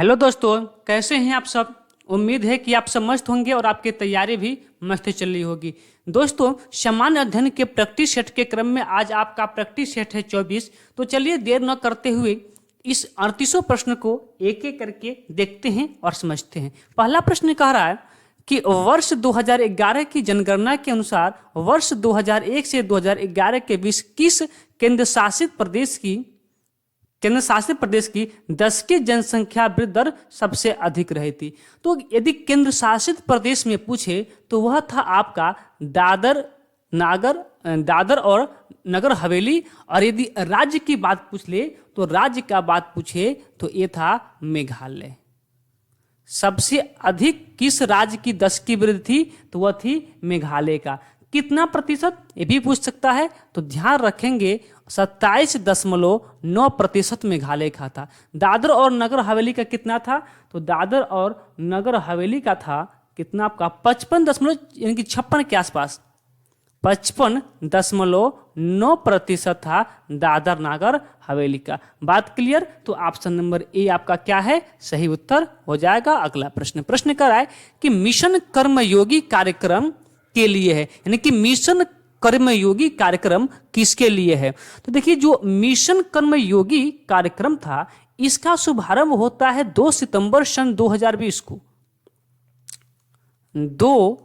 Hello दोस्तों, कैसे हैं आप सब। उम्मीद है कि आप सब मस्त होंगे और आपकी तैयारी भी मस्त चल रही होगी। दोस्तों, सामान्य अध्ययन के प्रैक्टिस सेट के क्रम में आज आपका प्रैक्टिस सेट है 24। तो चलिए देर न करते हुए इस 38 प्रश्न को एक एक करके देखते हैं और समझते हैं। पहला प्रश्न कह रहा है कि वर्ष 2011 की जनगणना के अनुसार वर्ष 2001 से 2011 के बीच किस केंद्र शासित प्रदेश की 10 की जनसंख्या वृद्धि दर सबसे अधिक रही थी। तो यदि केंद्र शासित प्रदेश में पूछे तो वह था आपका दादर और नगर हवेली। और यदि राज्य की बात पूछ ले तो राज्य का बात पूछे तो ये था मेघालय। सबसे अधिक किस राज्य की 10 की वृद्धि थी तो वह थी मेघालय का। कितना प्रतिशत ये भी पूछ सकता है, तो ध्यान रखेंगे 27.9% मेघालय का था। दादर और नगर हवेली का कितना था, तो दादर और नगर हवेली का था कितना आपका 55 यानी कि 56 के आसपास 55.9% था दादर नगर हवेली का। बात क्लियर। तो ऑप्शन नंबर ए आपका क्या है, सही उत्तर हो जाएगा। अगला प्रश्न कर रहा है कि मिशन कर्मयोगी कार्यक्रम के लिए है, यानी कि मिशन कर्मयोगी कार्यक्रम किसके लिए है। तो देखिए, जो मिशन कर्मयोगी कार्यक्रम था इसका शुभारंभ होता है 2 सितंबर सन 2020 को। 2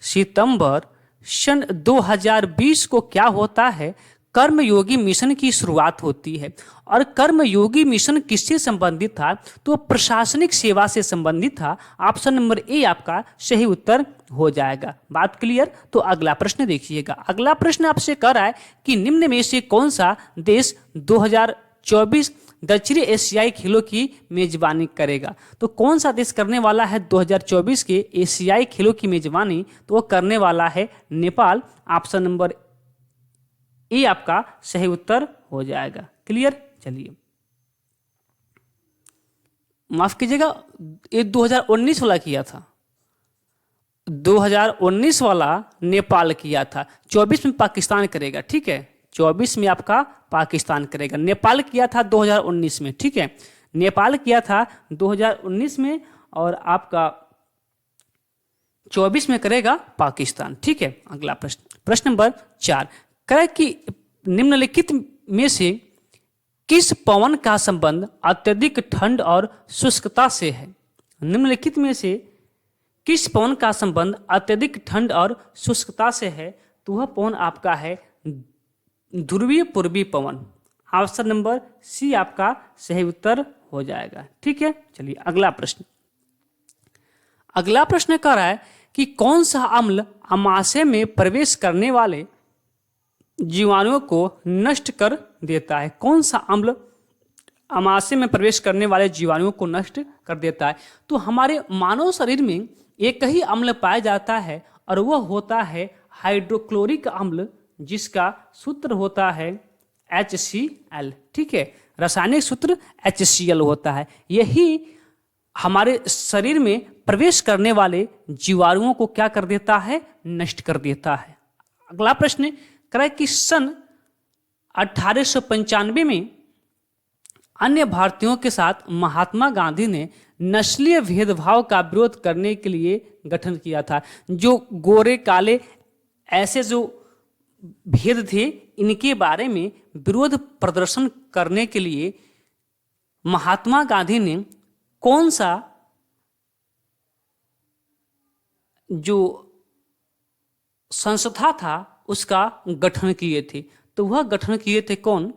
सितंबर सन 2020 को क्या होता है, कर्मयोगी मिशन की शुरुआत होती है। और कर्मयोगी मिशन किससे संबंधित था, तो प्रशासनिक सेवा से संबंधित था। ऑप्शन नंबर ए आपका सही उत्तर हो जाएगा। बात क्लियर। तो अगला प्रश्न देखिएगा। अगला प्रश्न आपसे कह रहा है कि निम्न में से कौन सा देश 2024 दक्षिणी एशियाई खेलों की मेजबानी करेगा। तो कौन सा देश करने वाला है 2024 के एशियाई खेलों की मेजबानी, तो वो करने वाला है नेपाल। ऑप्शन नंबर ए आपका सही उत्तर हो जाएगा। क्लियर। चलिए, माफ कीजिएगा, ये 2019 वाला किया था। 2019 वाला नेपाल किया था। 24 में पाकिस्तान करेगा। ठीक है, 24 में आपका पाकिस्तान करेगा। नेपाल किया था 2019 में। ठीक है, नेपाल किया था 2019 में और आपका 24 में करेगा पाकिस्तान। ठीक है। अगला प्रश्न नंबर 4 कहे कि निम्नलिखित में से किस पवन का संबंध अत्यधिक ठंड और शुष्कता से है। निम्नलिखित में से किस पवन का संबंध अत्यधिक ठंड और शुष्कता से है, तो वह पवन आपका है ध्रुवीय पूर्वी पवन। ऑप्शन नंबर सी आपका सही उत्तर हो जाएगा। ठीक है। चलिए, अगला प्रश्न कह रहा है कि कौन सा अम्ल आमाशय में प्रवेश करने वाले जीवाणुओं को नष्ट कर देता है। कौन सा अम्ल आमाशय में प्रवेश करने वाले जीवाणुओं को नष्ट कर देता है। तो हमारे मानव शरीर में एक ही अम्ल पाया जाता है और वह होता है हाइड्रोक्लोरिक अम्ल, जिसका सूत्र होता है HCl। ठीक है, रासायनिक सूत्र HCl होता है। यही हमारे शरीर में प्रवेश करने वाले जीवाणुओं को क्या कर देता है, नष्ट कर देता है। अगला प्रश्न करें कि सन 1895 में अन्य भारतीयों के साथ महात्मा गांधी ने नस्लीय भेदभाव का विरोध करने के लिए गठन किया था। जो गोरे काले ऐसे जो भेद थे, इनके बारे में विरोध प्रदर्शन करने के लिए महात्मा गांधी ने कौन सा जो संस्था था उसका गठन किए थे। तो वह गठन किए थे कौन,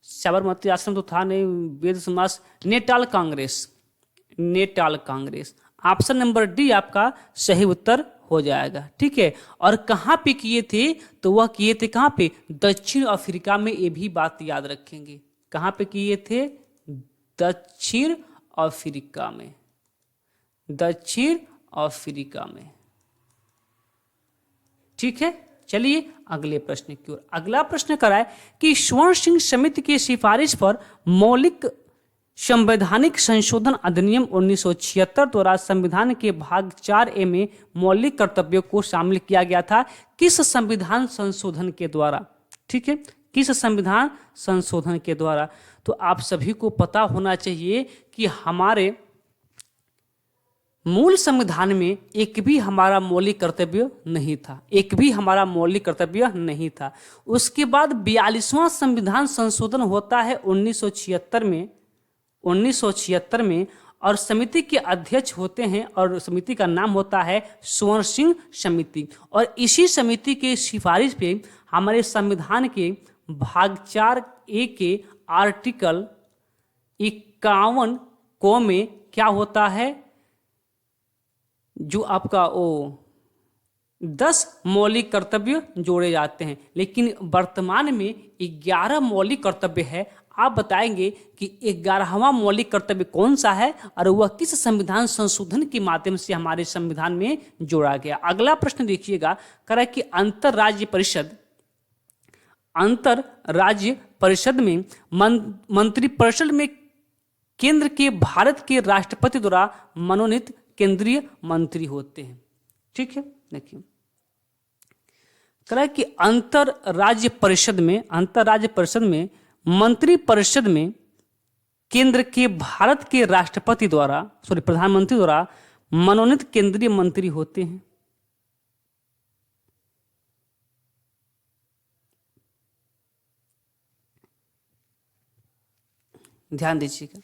साबरमती आश्रम तो था नहीं, वेद समाज, Natal Congress. Option number D आपका सही उत्तर हो जाएगा। ठीक है। और कहाँ पे किए थे, तो वह किए थे कहाँ पे, दक्षिण अफ्रीका में। ये भी बात याद रखेंगे, कहाँ पे किए थे, दक्षिण अफ्रीका में। ठीक है। चलिए अगले प्रश्न की ओर। अगला प्रश्न कराए कि स्वर्ण सिंह समिति की सिफारिश पर मौलिक संवैधानिक संशोधन अधिनियम 1976 द्वारा संविधान के भाग 4A में मौलिक कर्तव्यों को शामिल किया गया था। किस संविधान संशोधन के द्वारा। ठीक है, किस संविधान संशोधन के द्वारा। तो आप सभी को पता होना चाहिए कि हमारे मूल संविधान में एक भी हमारा मौलिक कर्तव्य नहीं था, एक भी हमारा मौलिक कर्तव्य नहीं था। उसके बाद 42वां संविधान संशोधन होता है 1976 में और समिति के अध्यक्ष होते हैं और समिति का नाम होता है स्वर्ण सिंह समिति। और इसी समिति के सिफारिश पे हमारे संविधान के भाग 4A के आर्टिकल 51 को में क्या होता है, जो आपका 10 मौलिक कर्तव्य जोड़े जाते हैं। लेकिन वर्तमान में 11 मौलिक कर्तव्य है। आप बताएंगे कि 11वां मौलिक कर्तव्य कौन सा है और वह किस संविधान संशोधन के माध्यम से हमारे संविधान में जोड़ा गया। अगला प्रश्न देखिएगा, कह रहा है कि अंतरराज्य परिषद में मंत्रिपरिषद में केंद्र के भारत के राष्ट्रपति द्वारा मनोनीत केंद्रीय मंत्री होते हैं। ठीक है, देखिए कह रहा है कि अंतरराज्य परिषद में मंत्रिपरिषद में केंद्र के भारत के प्रधानमंत्री द्वारा मनोनीत केंद्रीय मंत्री होते हैं। ध्यान दीजिएगा,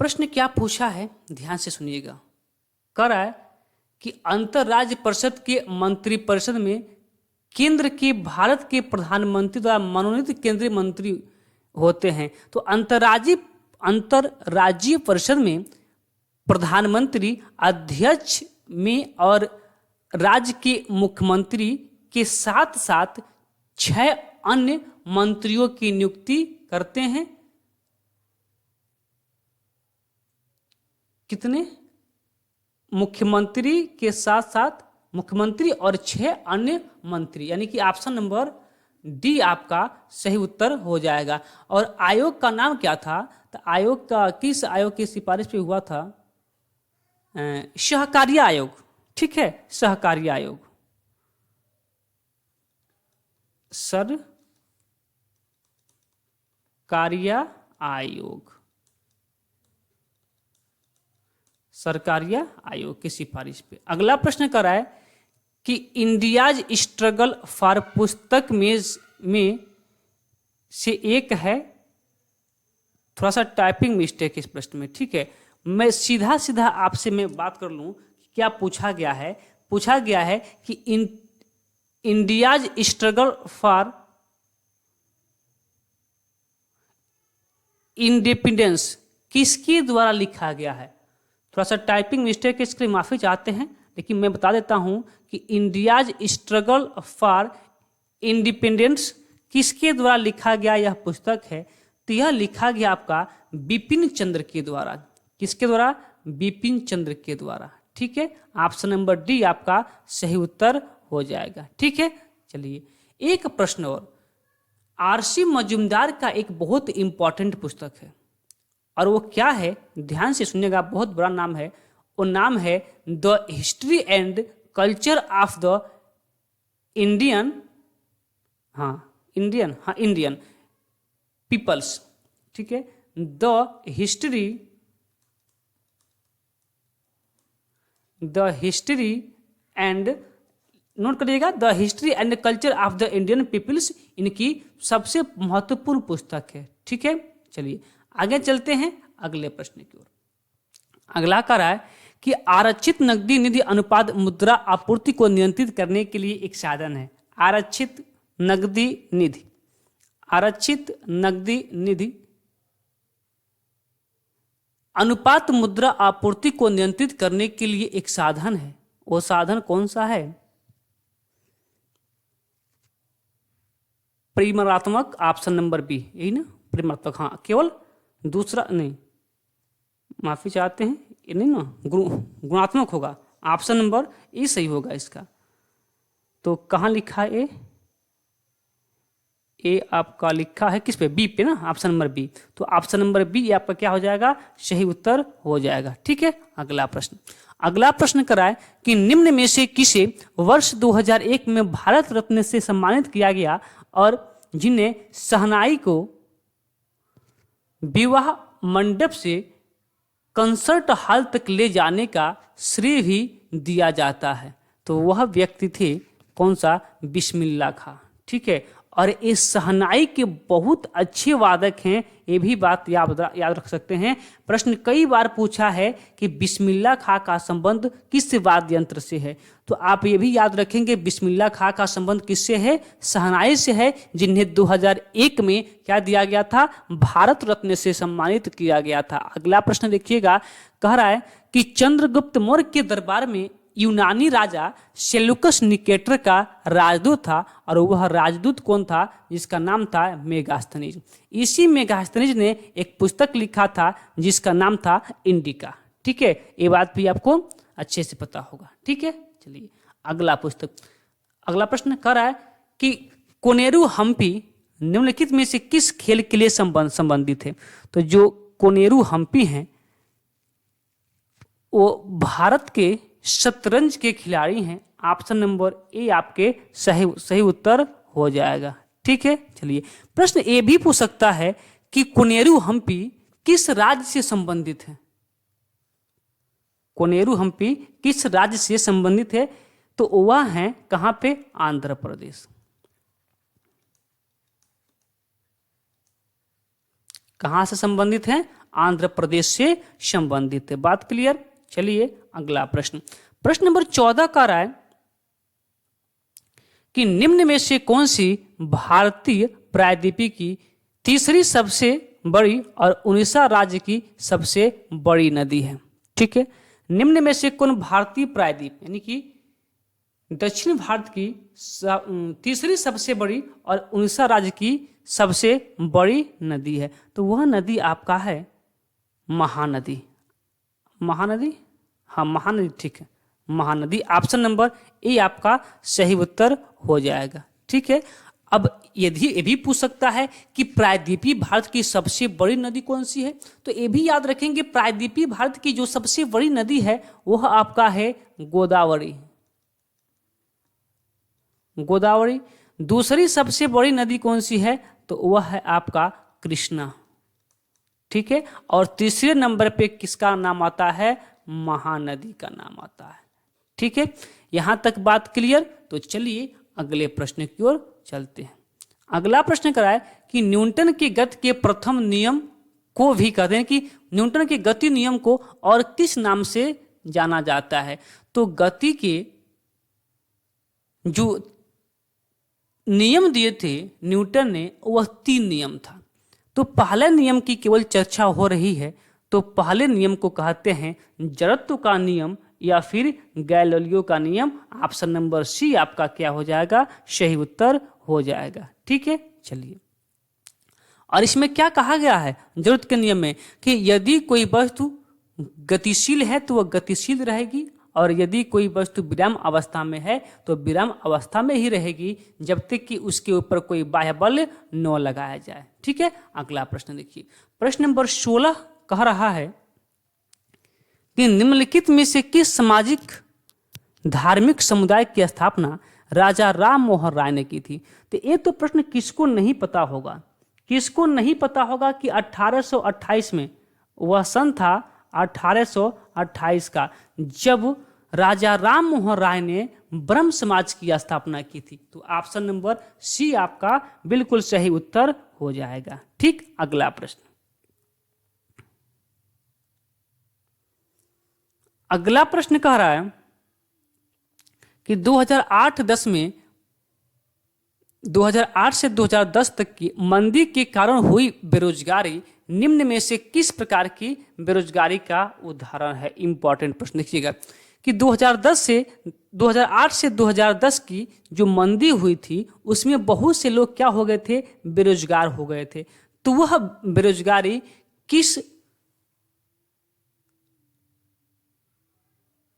प्रश्न क्या पूछा है, ध्यान से सुनिएगा। कह रहा है कि अंतरराज्य परिषद के मंत्रिपरिषद में केंद्र के भारत के प्रधानमंत्री द्वारा मनोनीत केंद्रीय मंत्री होते हैं। तो अंतरराज्यीय परिषद में प्रधानमंत्री अध्यक्ष में और राज्य के मुख्यमंत्री के साथ साथ 6 अन्य मंत्रियों की नियुक्ति करते हैं। कितने? मुख्यमंत्री के साथ साथ मुख्यमंत्री और 6 अन्य मंत्री, यानी कि ऑप्शन नंबर डी आपका सही उत्तर हो जाएगा। और आयोग का नाम क्या था? तो आयोग का किस आयोग की सिफारिश पे हुआ था? सहकारिता आयोग। ठीक है, सहकारिता आयोग, सरकारिया आयोग की सिफारिश पे। अगला प्रश्न कर रहा है कि इंडियाज स्ट्रगल फॉर पुस्तक में से एक है, थोड़ा सा टाइपिंग मिस्टेक इस प्रश्न में। ठीक है, मैं सीधा आपसे मैं बात कर लूं कि क्या पूछा गया है। पूछा गया है कि इंडियाज स्ट्रगल फॉर इंडिपेंडेंस किसके द्वारा लिखा गया है। थोड़ा सा टाइपिंग मिस्टेक, इसके लिए माफी चाहते हैं, लेकिन मैं बता देता हूं कि इंडियाज स्ट्रगल फॉर इंडिपेंडेंस किसके द्वारा लिखा गया यह पुस्तक है। तो यह लिखा गया आपका बिपिन चंद्र के द्वारा। किसके द्वारा? बिपिन चंद्र के द्वारा। ठीक है, ऑप्शन नंबर डी आपका सही उत्तर हो जाएगा। ठीक है, चलिए एक प्रश्न और। आरसी मजूमदार का एक बहुत इंपॉर्टेंट पुस्तक है और वो क्या है, ध्यान से सुनिएगा, बहुत बड़ा नाम है। वो नाम है the history and culture of the Indian peoples. ठीक है, द हिस्ट्री एंड, नोट करिएगा, the history and culture of the Indian peoples इनकी सबसे महत्वपूर्ण पुस्तक है। ठीक है, चलिए आगे चलते हैं अगले प्रश्न की ओर। अगला कह रहा है कि आरक्षित नकदी निधि अनुपात मुद्रा आपूर्ति को नियंत्रित करने के लिए एक साधन है। आरक्षित नकदी निधि अनुपात मुद्रा आपूर्ति को नियंत्रित करने के लिए एक साधन है। वो साधन कौन सा है? परिमाणात्मक, ऑप्शन नंबर बी, यही ना, परिमाणात्मक। हाँ, केवल दूसरा नहीं, माफी चाहते हैं, ये नहीं ना, गुणात्मक होगा। ऑप्शन नंबर ए सही होगा इसका। तो कहाँ लिखा है ए आपका लिखा है किस पे? बी पे ना, ऑप्शन नंबर बी। तो ऑप्शन नंबर बी आपका क्या हो जाएगा? सही उत्तर हो जाएगा। ठीक है, अगला प्रश्न कराए कि निम्न में से किसे वर्ष 2001 में भारत रत्न से सम्मानित किया गया और जिन्हें शहनाई को विवाह मंडप से कंसर्ट हॉल तक ले जाने का श्रेय भी दिया जाता है। तो वह व्यक्ति थे कौन सा? बिस्मिल्लाह खां। ठीक है, और इस शहनाई के बहुत अच्छे वादक हैं, ये भी बात याद रख सकते हैं। प्रश्न कई बार पूछा है कि बिस्मिल्लाह खां का संबंध किस वाद्य यंत्र से है, तो आप ये भी याद रखेंगे बिस्मिल्लाह खां का संबंध किससे है? शहनाई से है, जिन्हें 2001 में क्या दिया गया था? भारत रत्न से सम्मानित किया गया था। अगला प्रश्न देखिएगा, कह रहा है कि चंद्रगुप्त मौर्य के दरबार में यूनानी राजा सेल्यूकस निकेटर का राजदूत था, और वह राजदूत कौन था? जिसका नाम था मेगास्थनीज। इसी मेगास्थनीज ने एक पुस्तक लिखा था जिसका नाम था इंडिका। ठीक है, ये बात भी आपको अच्छे से पता होगा। ठीक है, चलिए अगला प्रश्न कह रहा है कि कोनेरू हम्पी निम्नलिखित में से किस खेल के लिए संबंधित है? तो जो कोनेरू हम्पी हैं वो भारत के शतरंज के खिलाड़ी हैं। ऑप्शन नंबर ए आपके सही उत्तर हो जाएगा। ठीक है, चलिए प्रश्न ए भी पूछ सकता है कि कोनेरू हम्पी किस राज्य से संबंधित है? कोनेरू हम्पी किस राज्य से संबंधित है? तो वह है कहां पे? आंध्र प्रदेश। कहां से संबंधित है? आंध्र प्रदेश से संबंधित है। बात क्लियर? चलिए अगला प्रश्न नंबर 14 का रहा है कि निम्न में से कौन सी भारतीय प्रायद्वीपी की तीसरी सबसे बड़ी और उड़ीसा राज्य की सबसे बड़ी नदी है? ठीक है, निम्न में से कौन भारतीय प्रायद्वीप यानी कि दक्षिण भारत की तीसरी सबसे बड़ी और उड़ीसा राज्य की सबसे बड़ी नदी है? तो वह नदी आपका है महानदी। महानदी, हाँ महानदी। ठीक है, महानदी। ऑप्शन नंबर ए आपका सही उत्तर हो जाएगा। ठीक है, अब यदि ये भी पूछ सकता है कि प्रायद्वीपीय भारत की सबसे बड़ी नदी कौन सी है, तो ये भी याद रखेंगे प्रायद्वीपीय भारत की जो सबसे बड़ी नदी है वह आपका है गोदावरी। गोदावरी। दूसरी सबसे बड़ी नदी कौन सी है? तो वह है आपका कृष्णा। ठीक है, और तीसरे नंबर पे किसका नाम आता है? महानदी का नाम आता है। ठीक है, यहां तक बात क्लियर? तो चलिए अगले प्रश्न की ओर चलते हैं। अगला प्रश्न करा है कि न्यूटन के गति के प्रथम नियम को भी कहते हैं कि न्यूटन के गति नियम को और किस नाम से जाना जाता है? तो गति के जो नियम दिए थे न्यूटन ने वह 3 नियम था। तो पहले नियम की केवल चर्चा हो रही है, तो पहले नियम को कहते हैं जड़त्व का नियम या फिर गैलीलियो का नियम। ऑप्शन नंबर सी आपका क्या हो जाएगा? सही उत्तर हो जाएगा। ठीक है, चलिए, और इसमें क्या कहा गया है जड़त्व के नियम में कि यदि कोई वस्तु गतिशील है तो वह गतिशील रहेगी, और यदि कोई वस्तु विराम अवस्था में है तो विराम अवस्था में ही रहेगी जब तक कि उसके ऊपर कोई बाह्य बल न लगाया जाए। ठीक है, अगला प्रश्न देखिए। प्रश्न नंबर 16 कह रहा है कि निम्नलिखित में से किस सामाजिक धार्मिक समुदाय की स्थापना राजा राम मोहन राय ने की थी? तो ये तो प्रश्न किसको नहीं पता होगा? किसको नहीं पता होगा कि 1828 में वह सन था 1828 का, जब राजा राम मोहन राय ने ब्रह्म समाज की स्थापना की थी। तो ऑप्शन नंबर सी आपका बिल्कुल सही उत्तर हो जाएगा। ठीक, अगला प्रश्न। अगला प्रश्न कह रहा है कि 2008 से 2010 तक की मंदी के कारण हुई बेरोजगारी निम्न में से किस प्रकार की बेरोजगारी का उदाहरण है? इंपॉर्टेंट प्रश्न देखिएगा कि 2008 से 2010 की जो मंदी हुई थी उसमें बहुत से लोग क्या हो गए थे? बेरोजगार हो गए थे। तो वह बेरोजगारी किस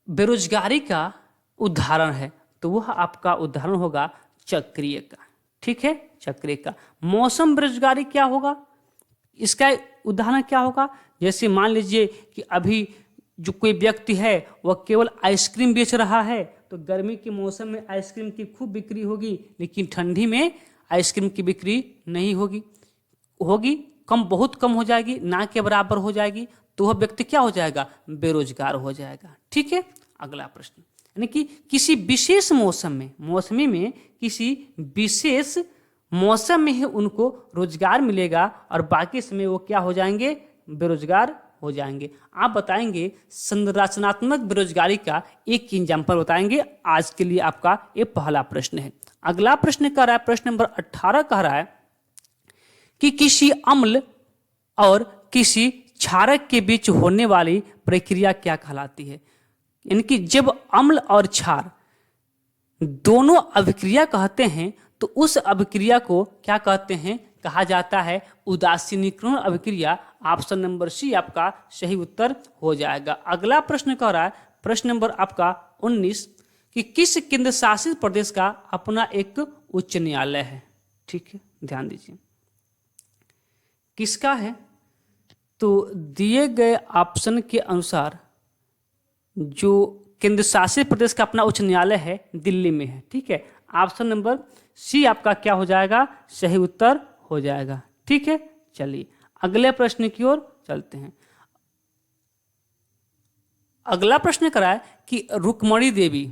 बेरोजगारी का उदाहरण है? तो वह आपका उदाहरण होगा चक्रीय का। ठीक है, चक्रीय का। मौसम बेरोजगारी क्या होगा? इसका उदाहरण क्या होगा? जैसे मान लीजिए कि अभी जो कोई व्यक्ति है वह केवल आइसक्रीम बेच रहा है, तो गर्मी के मौसम में आइसक्रीम की खूब बिक्री होगी, लेकिन ठंडी में आइसक्रीम की बिक्री नहीं होगी, होगी कम, बहुत कम हो जाएगी, ना के बराबर हो जाएगी, तो वह व्यक्ति क्या हो जाएगा, बेरोजगार हो जाएगा। ठीक है, अगला प्रश्न, यानी कि किसी विशेष मौसम में, मौसमी में किसी विशेष मौसम में ही उनको रोजगार मिलेगा और बाकी समय वो क्या हो जाएंगे, बेरोजगार हो जाएंगे। आप बताएंगे संरचनात्मक बेरोजगारी का एक एग्जाम्पल बताएंगे। आज के लिए आपका ये पहला प्रश्न है। अगला प्रश्न कह रहा है, प्रश्न नंबर 18 कह रहा है कि किसी अम्ल और किसी क्षारक के बीच होने वाली प्रक्रिया क्या कहलाती है। यानी कि जब अम्ल और क्षार दोनों अभिक्रिया कहते हैं तो उस अभिक्रिया को क्या कहते हैं, कहा जाता है उदासीनीकरण अभिक्रिया। ऑप्शन नंबर सी आपका सही उत्तर हो जाएगा। अगला प्रश्न कह रहा है, प्रश्न नंबर आपका 19 कि किस केंद्र शासित प्रदेश का अपना एक उच्च न्यायालय है। ठीक है, ध्यान दीजिए किसका है, तो दिए गए ऑप्शन के अनुसार जो केंद्र शासित प्रदेश का अपना उच्च न्यायालय है दिल्ली में है। ठीक है, ऑप्शन नंबर सी आपका क्या हो जाएगा, सही उत्तर हो जाएगा। ठीक है, चलिए अगले प्रश्न की ओर चलते हैं। अगला प्रश्न करा है कि रुक्मणी देवी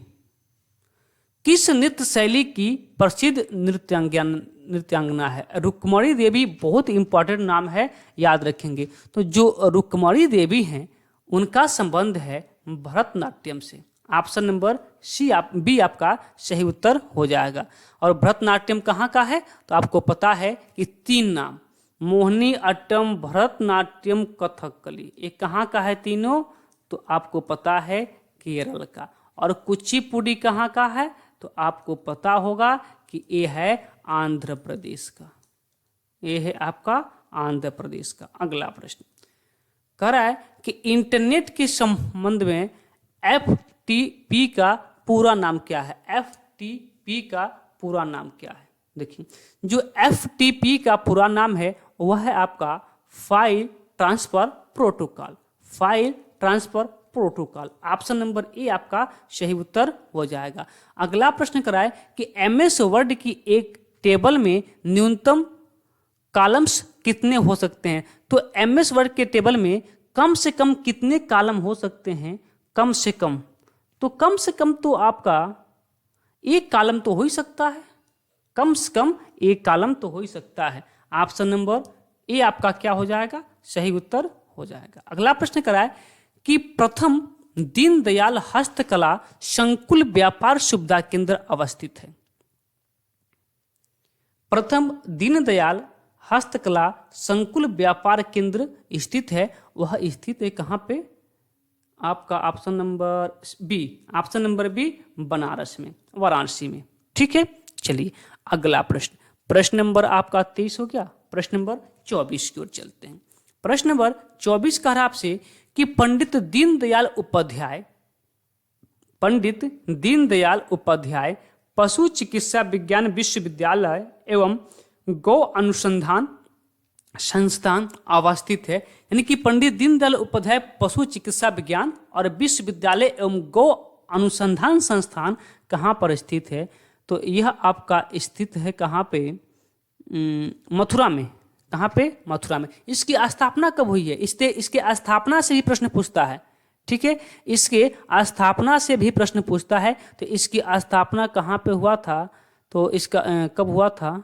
किस नृत्य शैली की प्रसिद्ध नृत्यांगना है। रुक्मणी देवी बहुत इंपॉर्टेंट नाम है, याद रखेंगे। तो जो रुक्मणी देवी हैं उनका संबंध है भरतनाट्यम से। ऑप्शन नंबर सी बी आपका सही उत्तर हो जाएगा। और भरतनाट्यम कहाँ का है, तो आपको पता है कि 3 नाम, मोहिनी अट्टम, भरतनाट्यम, कथकली, ये कहाँ का है तीनों, तो आपको पता है केरल का। और कुचिपुड़ी कहाँ का है, तो आपको पता होगा कि ये है आंध्र प्रदेश का, ये है आपका आंध्र प्रदेश का। अगला प्रश्न कह रहा है कि इंटरनेट के संबंध में FTP का पूरा नाम क्या है। FTP का पूरा नाम क्या है, देखिए जो FTP का पूरा नाम है वह है आपका file transfer protocol, file transfer protocol. Option number A आपका सही उत्तर हो जाएगा। अगला प्रश्न कराए कि MS वर्ड की एक टेबल में न्यूनतम कॉलम्स कितने हो सकते हैं। तो MS वर्ड के टेबल में कम से कम कितने कॉलम हो सकते हैं, कम से कम तो आपका एक कॉलम तो हो ही सकता है, कम से कम एक कॉलम तो हो ही सकता है। ऑप्शन नंबर ए आपका क्या हो जाएगा, सही उत्तर हो जाएगा। अगला प्रश्न कराए कि प्रथम दीनदयाल हस्तकला संकुल व्यापार सुविधा केंद्र अवस्थित है। प्रथम दीनदयाल हस्तकला संकुल व्यापार केंद्र स्थित है, वह स्थित है कहाँ पे, आपका ऑप्शन नंबर बी बनारस में, वाराणसी में। ठीक है, चलिए अगला प्रश्न, प्रश्न नंबर आपका 23 हो गया। प्रश्न नंबर 24 की ओर चलते हैं। प्रश्न नंबर 24 कह रहा है आपसे कि पंडित दीनदयाल उपाध्याय पशु चिकित्सा विज्ञान विश्वविद्यालय एवं गौ अनुसंधान संस्थान अवस्थित है। यानी कि पंडित दीनदयाल उपाध्याय पशु चिकित्सा विज्ञान और विश्वविद्यालय एवं गौ अनुसंधान संस्थान कहाँ पर स्थित है, तो यह आपका स्थित है कहाँ पे, मथुरा में। कहाँ पे, मथुरा में। इसकी स्थापना कब हुई है, इसके स्थापना से भी प्रश्न पूछता है। ठीक है, इसके स्थापना से भी प्रश्न पूछता है। तो इसकी स्थापना कहाँ पे हुआ था, तो इसका कब हुआ था,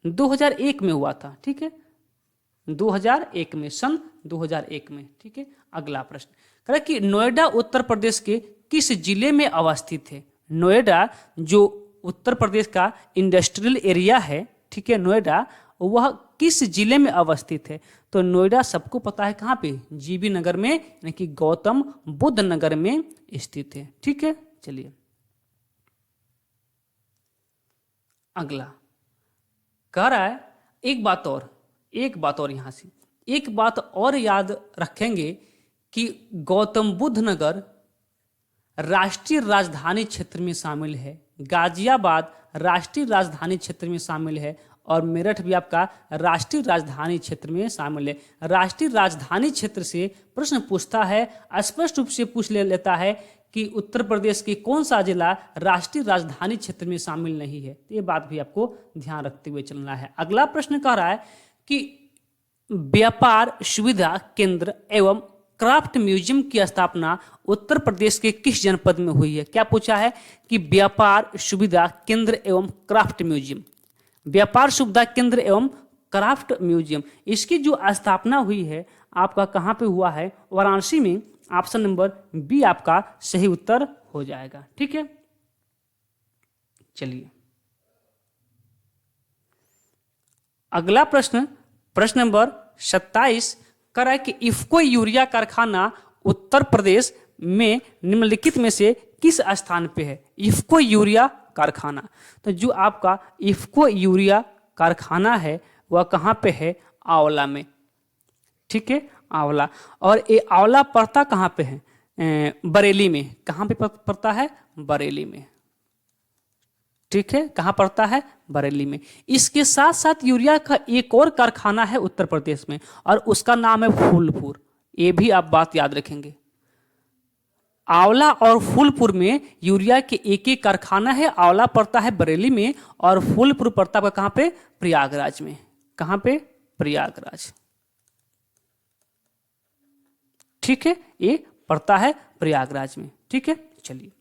2001 में हुआ था। ठीक है, 2001 में, सन 2001 में। ठीक है, अगला प्रश्न कह रहा है कि नोएडा उत्तर प्रदेश के किस जिले में अवस्थित है। नोएडा जो उत्तर प्रदेश का इंडस्ट्रियल एरिया है, ठीक है, नोएडा वह किस जिले में अवस्थित है। तो नोएडा सबको पता है कहाँ पे, जीबी नगर में, यानी कि गौतम बुद्ध नगर में स्थित है। ठीक है, चलिए अगला कह रहा है एक बात और यहाँ से एक बात और याद रखेंगे कि गौतम बुद्ध नगर राष्ट्रीय राजधानी क्षेत्र में शामिल है, गाजियाबाद राष्ट्रीय राजधानी क्षेत्र में शामिल है और मेरठ भी आपका राष्ट्रीय राजधानी क्षेत्र में शामिल है। राष्ट्रीय राजधानी क्षेत्र से प्रश्न पूछता है, स्पष्ट रूप से पूछ लेता है कि उत्तर प्रदेश की कौन सा जिला राष्ट्रीय राजधानी क्षेत्र में शामिल नहीं है। तो ये बात भी आपको ध्यान रखते हुए चलना है। अगला प्रश्न कह रहा है कि व्यापार सुविधा केंद्र एवं क्राफ्ट म्यूजियम की स्थापना उत्तर प्रदेश के किस जनपद में हुई है। क्या पूछा है कि व्यापार सुविधा केंद्र एवं क्राफ्ट म्यूजियम, व्यापार सुविधा केंद्र एवं क्राफ्ट म्यूजियम, इसकी जो स्थापना हुई है आपका कहाँ पे हुआ है, वाराणसी में। ऑप्शन नंबर बी आपका सही उत्तर हो जाएगा। ठीक है, चलिए अगला प्रश्न, प्रश्न नंबर 27 कह रहा है कि इफ्को यूरिया कारखाना उत्तर प्रदेश में निम्नलिखित में से किस स्थान पे है। इफ्को यूरिया कारखाना, तो जो आपका इफ्को यूरिया कारखाना है वह कहाँ पे है, आंवला में। ठीक है, आंवला। और ये आंवला पड़ता कहाँ पे है, बरेली में। कहाँ पे पड़ता है, बरेली में। ठीक है, कहाँ पड़ता है, बरेली में। इसके साथ साथ यूरिया का एक और कारखाना है उत्तर प्रदेश में और उसका नाम है फूलपुर। ये भी आप बात याद रखेंगे, आंवला और फूलपुर में यूरिया के एक एक कारखाना है। आंवला पड़ता है बरेली में और फूलपुर पड़ता है कहाँ पे, प्रयागराज में। कहाँ पे, प्रयागराज। ठीक है, ये पड़ता है प्रयागराज में। ठीक है, चलिए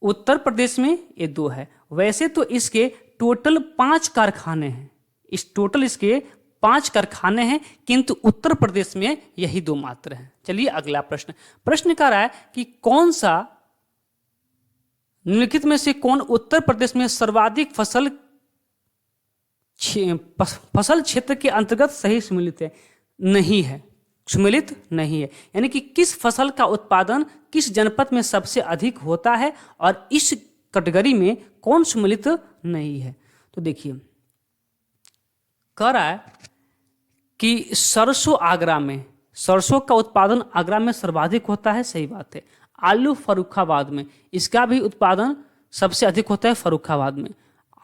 उत्तर प्रदेश में ये 2 है। वैसे तो इसके टोटल 5 कारखाने हैं, इस टोटल इसके 5 कारखाने हैं, किंतु उत्तर प्रदेश में यही 2 मात्र हैं। चलिए अगला प्रश्न, प्रश्न कह रहा है कि कौन सा निम्नलिखित में से कौन उत्तर प्रदेश में सर्वाधिक फसल क्षेत्र के अंतर्गत सही सम्मिलित है, नहीं है, सम्मिलित नहीं है। यानी कि किस फसल का उत्पादन किस जनपद में सबसे अधिक होता है और इस कैटेगरी में कौन सम्मिलित नहीं है। तो देखिए कह रहा है कि सरसों आगरा में, सरसों का उत्पादन आगरा में सर्वाधिक होता है, सही बात है। आलू फर्रुखाबाद में, इसका भी उत्पादन सबसे अधिक होता है फर्रुखाबाद में।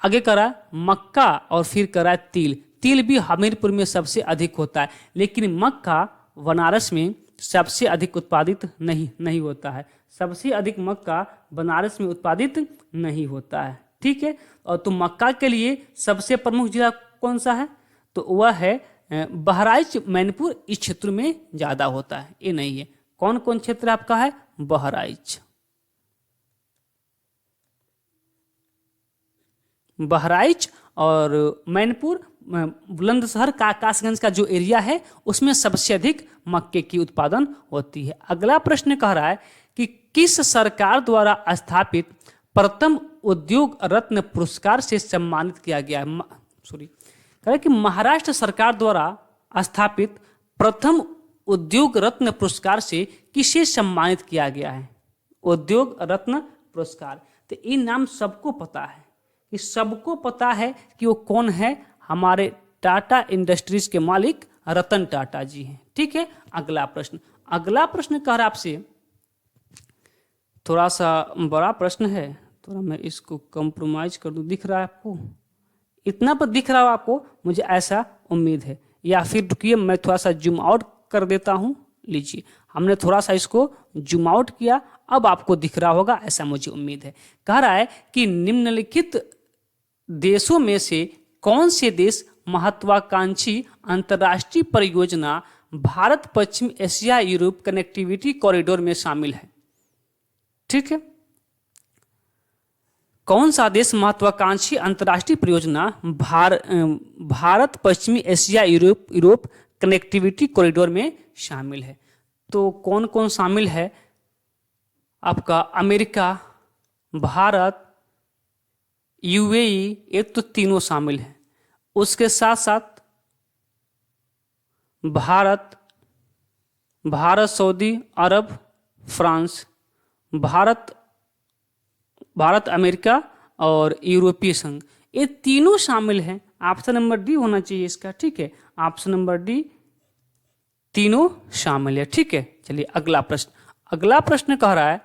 आगे करा मक्का और फिर करा तिल, तिल भी हमीरपुर में सबसे अधिक होता है, लेकिन मक्का बनारस में सबसे अधिक उत्पादित नहीं होता है। सबसे अधिक मक्का बनारस में उत्पादित नहीं होता है। ठीक है, और तो मक्का के लिए सबसे प्रमुख जिला कौन सा है, तो वह है बहराइच, मैनपुर। इस क्षेत्र में ज्यादा होता है, ये नहीं है। कौन कौन क्षेत्र आपका है, बहराइच, बहराइच और मैनपुर, बुलंदशहर, कासगंज का जो एरिया है उसमें सबसे अधिक मक्के की उत्पादन होती है। अगला प्रश्न कह रहा है कि किस सरकार द्वारा स्थापित प्रथम उद्योग रत्न पुरस्कार से सम्मानित किया गया है। कह रहा है कि महाराष्ट्र सरकार द्वारा स्थापित प्रथम उद्योग रत्न पुरस्कार से किसे सम्मानित किया गया है, उद्योग रत्न पुरस्कार। तो ये नाम सबको पता है, कि सबको पता है कि वो कौन है, हमारे टाटा इंडस्ट्रीज के मालिक रतन टाटा जी हैं। ठीक है, अगला प्रश्न, अगला प्रश्न कह रहा आपसे, थोड़ा सा बड़ा प्रश्न है, थोड़ा मैं इसको कंप्रोमाइज कर दूं। दिख रहा है आपको, इतना पर दिख रहा है आपको, मुझे ऐसा उम्मीद है। या फिर रुकिए मैं थोड़ा सा जूम आउट कर देता हूं। लीजिए, हमने थोड़ा सा इसको जूम आउट किया, अब आपको दिख रहा होगा ऐसा मुझे उम्मीद है। कह रहा है कि निम्नलिखित देशों में से कौन से देश महत्वाकांक्षी अंतर्राष्ट्रीय परियोजना भारत पश्चिम एशिया यूरोप कनेक्टिविटी कॉरिडोर में शामिल है। ठीक है, कौन सा देश महत्वाकांक्षी अंतर्राष्ट्रीय परियोजना भारत पश्चिमी एशिया यूरोप कनेक्टिविटी कॉरिडोर में शामिल है। तो कौन कौन शामिल है आपका, अमेरिका, भारत, यूएई, एक तो तीनों शामिल है। उसके साथ साथ भारत, सऊदी अरब, फ्रांस, भारत, अमेरिका और यूरोपीय संघ, ये तीनों शामिल हैं। ऑप्शन नंबर डी होना चाहिए इसका। ठीक है, ऑप्शन नंबर डी, तीनों शामिल है। ठीक है, चलिए अगला प्रश्न, अगला प्रश्न कह रहा है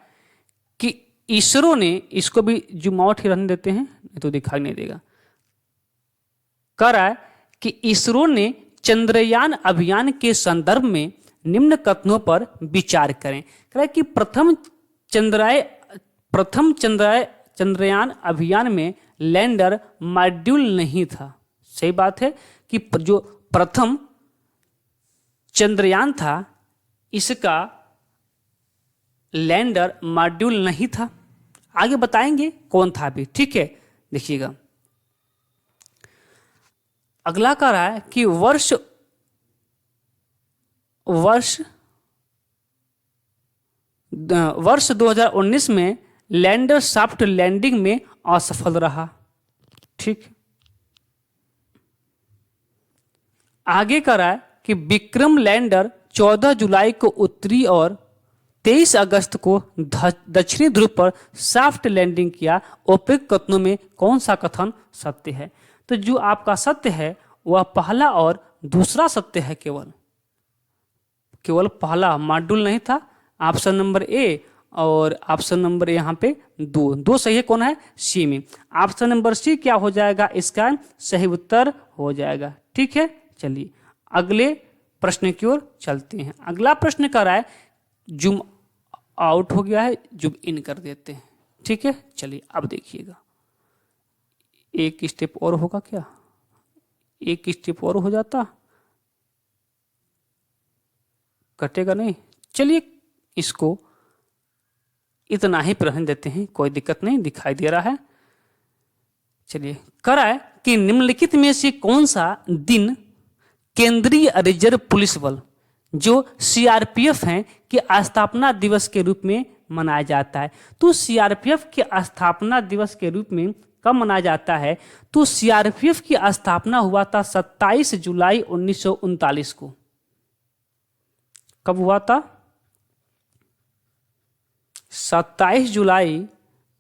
कि इसरो ने, इसको भी जूम आउट ही रहने देते हैं नहीं तो दिखाई नहीं देगा। कह रहा है कि इसरो ने चंद्रयान अभियान के संदर्भ में निम्न कथनों पर विचार करें। कह रहा है कि प्रथम चंद्रयान अभियान में लैंडर मॉड्यूल नहीं था। सही बात है कि जो प्रथम चंद्रयान था इसका लैंडर मॉड्यूल नहीं था। आगे बताएंगे कौन था भी, ठीक है। देखिएगा अगला कह रहा है कि वर्ष 2019 में लैंडर सॉफ्ट लैंडिंग में असफल रहा। ठीक, आगे कह रहा है कि विक्रम लैंडर 14 जुलाई को उत्तरी और 23 अगस्त को दक्षिणी ध्रुव पर सॉफ्ट लैंडिंग किया। उपयुक्त कथनों में कौन सा कथन सत्य है? तो जो आपका सत्य है वह पहला और दूसरा सत्य है। केवल पहला मॉड्यूल नहीं था, ऑप्शन नंबर ए, और ऑप्शन नंबर यहाँ पे दो सही है। कौन है? सी में। ऑप्शन नंबर सी क्या हो जाएगा? इसका सही उत्तर हो जाएगा। ठीक है, चलिए अगले प्रश्न की ओर चलते हैं। अगला प्रश्न कर रहा है, जूम आउट हो गया है, जूम इन कर देते हैं। ठीक है, चलिए अब देखिएगा, एक स्टेप और होगा क्या? एक स्टेप और हो जाता, कटेगा नहीं। चलिए इसको इतना ही रहने देते हैं, कोई दिक्कत नहीं, दिखाई दे रहा है। चलिए करा है कि निम्नलिखित में से कौन सा दिन केंद्रीय रिजर्व पुलिस बल जो सीआरपीएफ है के स्थापना दिवस के रूप में मनाया जाता है? तो सीआरपीएफ के स्थापना दिवस के रूप में कब मनाया जाता है? तो सीआरपीएफ की स्थापना हुआ था 27 जुलाई 1939 को। कब हुआ था? 27 जुलाई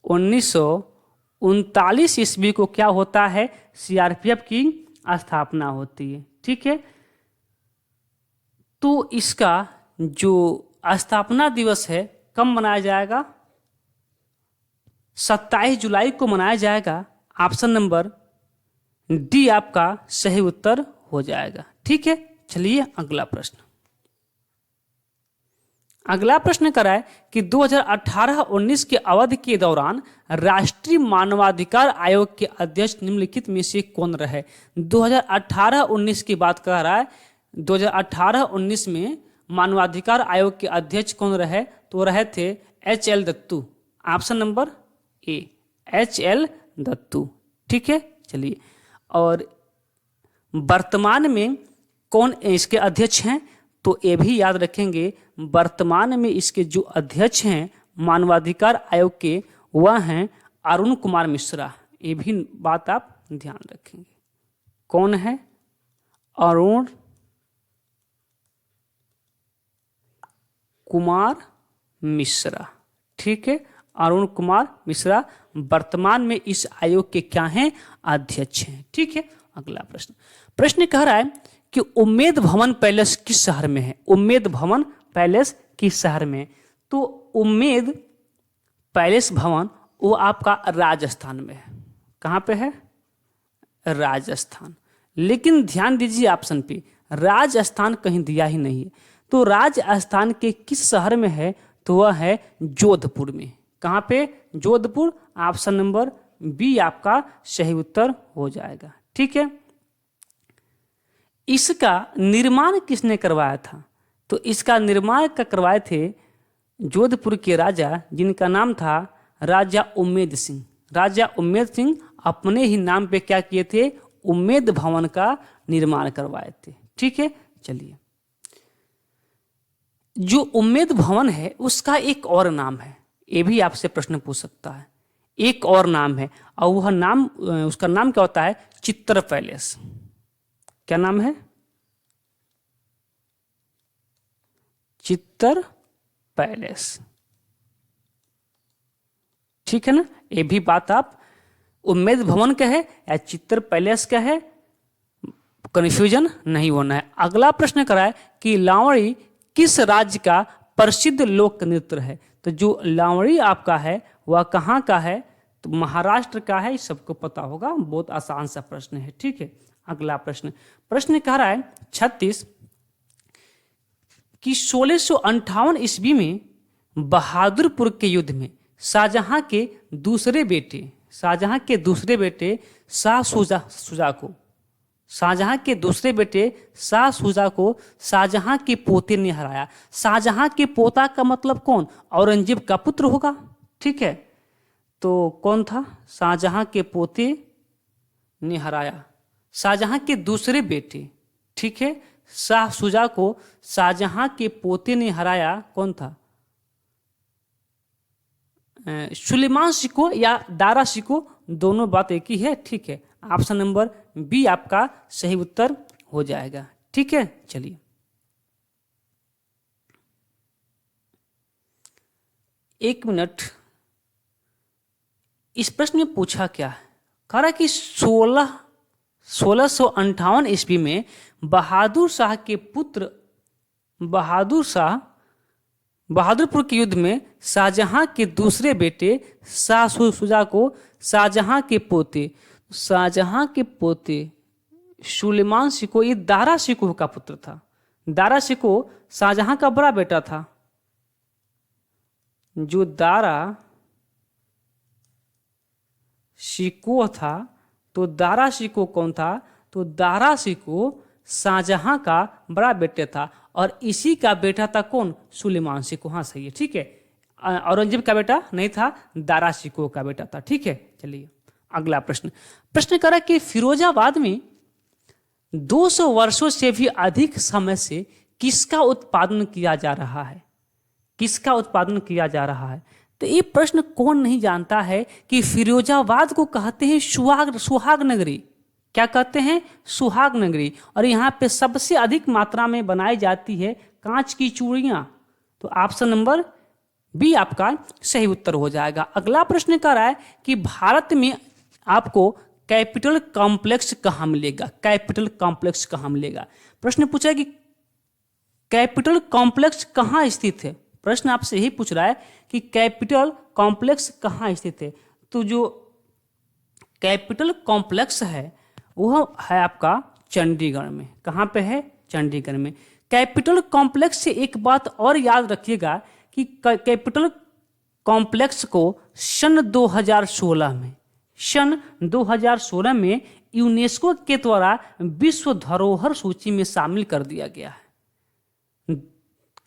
1939 ईस्वी को क्या होता है? सीआरपीएफ की स्थापना होती है। ठीक है, तो इसका जो स्थापना दिवस है कब मनाया जाएगा? 27 जुलाई को मनाया जाएगा। ऑप्शन नंबर डी आपका सही उत्तर हो जाएगा। ठीक है, चलिए अगला प्रश्न। अगला प्रश्न करा है कि 2018-19 के अवधि के दौरान राष्ट्रीय मानवाधिकार आयोग के अध्यक्ष निम्नलिखित में से कौन रहे? 2018-19 की बात कर रहा है। 2018-19 में मानवाधिकार आयोग के अध्यक्ष कौन रहे? तो रहे थे HL Dattu. Option number A, HL Dattu. ठीक है, चलिए, और वर्तमान में कौन इसके अध्यक्ष हैं? तो ये भी याद रखेंगे, वर्तमान में इसके जो अध्यक्ष हैं मानवाधिकार आयोग के वह हैं अरुण कुमार मिश्रा। ये भी बात आप ध्यान रखेंगे। कौन है? अरुण कुमार मिश्रा। ठीक है, अरुण कुमार मिश्रा वर्तमान में इस आयोग के क्या हैं? अध्यक्ष हैं। ठीक है, अगला प्रश्न कह रहा है कि उम्मेद भवन पैलेस किस शहर में है? उम्मेद भवन पैलेस किस शहर में? तो उम्मेद पैलेस भवन वो आपका राजस्थान में है। कहाँ पे है? राजस्थान। लेकिन ध्यान दीजिए ऑप्शन पे, राजस्थान कहीं दिया ही नहीं है। तो राजस्थान के किस शहर में है? तो वह है जोधपुर में। कहाँ पे? जोधपुर। ऑप्शन नंबर बी आपका सही उत्तर हो जाएगा। ठीक है, इसका निर्माण किसने करवाया था? तो इसका निर्माण करवाए थे जोधपुर के राजा, जिनका नाम था राजा उम्मेद सिंह। राजा उम्मेद सिंह अपने ही नाम पे क्या किए थे? उम्मेद भवन का निर्माण करवाए थे। ठीक है, चलिए, जो उम्मेद भवन है उसका एक और नाम है, ये भी आपसे प्रश्न पूछ सकता है। एक और नाम है, और वह नाम, उसका नाम क्या होता है? चित्तर पैलेस। क्या नाम है? चित्तर पैलेस। ठीक है ना, ये भी बात आप, उम्मेद भवन का है या चित्तर पैलेस का है, कंफ्यूजन नहीं होना है। अगला प्रश्न करा है कि लावणी किस राज्य का प्रसिद्ध लोक नृत्य है? तो जो लावणी आपका है वह कहाँ का है? तो महाराष्ट्र का है, सबको पता होगा, बहुत आसान सा प्रश्न है। ठीक है, अगला प्रश्न कह रहा है 36 कि कि 1658 ईस्वी में बहादुरपुर के युद्ध में शाहजहां के दूसरे बेटे शाह शुजा को शाहजहां के पोते ने हराया। शाहजहां के पोता का मतलब कौन? औरंगजेब का पुत्र होगा। ठीक है, तो कौन था? शाहजहां के पोते ने हराया शाहजहां के दूसरे बेटे। ठीक है, शाह शुजा को शाहजहां के पोते ने हराया। कौन था? सुलेमान शिको या दारा शिको, दोनों बात एक ही है। ठीक है, ऑप्शन नंबर बी आपका सही उत्तर हो जाएगा। ठीक है, चलिए एक मिनट। इस प्रश्न में पूछा क्या है? कह रहा कि 1658 ईस्वी में बहादुर शाह के पुत्र बहादुरपुर के युद्ध में शाहजहां के दूसरे बेटे शाह शुजा को शाहजहां के पोते सुलेमान शिको, ये दारा शिकोह का पुत्र था। दारा शिकोह शाहजहां का बड़ा बेटा था। जो दारा शिकोह था, तो दारा शिकोह कौन था? तो दारा शिकोह शाहजहां का बड़ा बेटे था और इसी का बेटा था कौन? सुलेमान शिकोह। हाँ सही है। ठीक है, औरंगजेब का बेटा नहीं था, दारा शिकोह का बेटा था। ठीक है, चलिए अगला प्रश्न करा कि फिरोजाबाद में 200 वर्षों से भी अधिक समय से किसका उत्पादन किया जा रहा है? तो ये प्रश्न कौन नहीं जानता है कि फिरोजाबाद को कहते हैं सुहाग नगरी। क्या कहते हैं? सुहाग नगरी। और यहाँ पे सबसे अधिक मात्रा में बनाई जाती है कांच की चूड़ियाँ। तो ऑप्शन नंबर बी आपका सही उत्तर हो जाएगा। अगला प्रश्न कह रहा है कि भारत में आपको कैपिटल कॉम्प्लेक्स कहाँ मिलेगा? प्रश्न पूछा कि कैपिटल कॉम्प्लेक्स कहाँ स्थित है। प्रश्न आपसे यही पूछ रहा है कि कैपिटल कॉम्प्लेक्स कहाँ स्थित है। तो जो कैपिटल कॉम्प्लेक्स है वह है आपका चंडीगढ़ में। कहाँ पे है? चंडीगढ़ में। कैपिटल कॉम्प्लेक्स से एक बात और याद रखिएगा कि कैपिटल कॉम्प्लेक्स को सन 2016 में यूनेस्को के द्वारा विश्व धरोहर सूची में शामिल कर दिया गया है।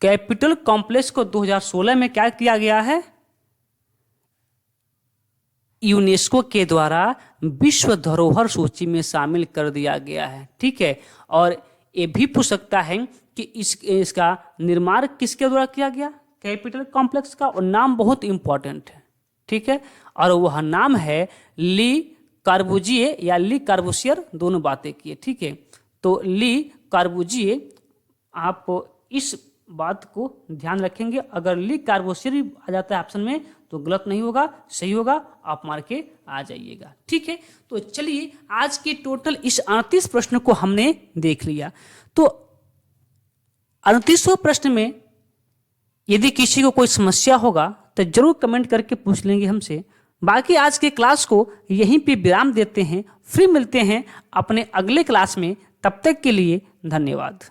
कैपिटल कॉम्प्लेक्स को 2016 में क्या किया गया है? यूनेस्को के द्वारा विश्व धरोहर सूची में शामिल कर दिया गया है। ठीक है, और ये भी पूछ सकता है कि इसका निर्माण किसके द्वारा किया गया? कैपिटल कॉम्प्लेक्स का, और नाम बहुत इंपॉर्टेंट है। ठीक है, और वह नाम है ली कार्बुजिए या ली कार्बुसियर, दोनों बातें किए। ठीक है, तो ली कार्बुजिए, आप इस बात को ध्यान रखेंगे। अगर ली कार्बोसियर आ जाता है ऑप्शन में तो गलत नहीं होगा, सही होगा, आप मार के आ जाइएगा। ठीक है, तो चलिए आज के टोटल इस 38 प्रश्न को हमने देख लिया। तो 38वें प्रश्न में यदि किसी को कोई समस्या होगा तो जरूर कमेंट करके पूछ लेंगे हमसे। बाकी आज के क्लास को यहीं पे विराम देते हैं, फिर मिलते हैं अपने अगले क्लास में। तब तक के लिए धन्यवाद।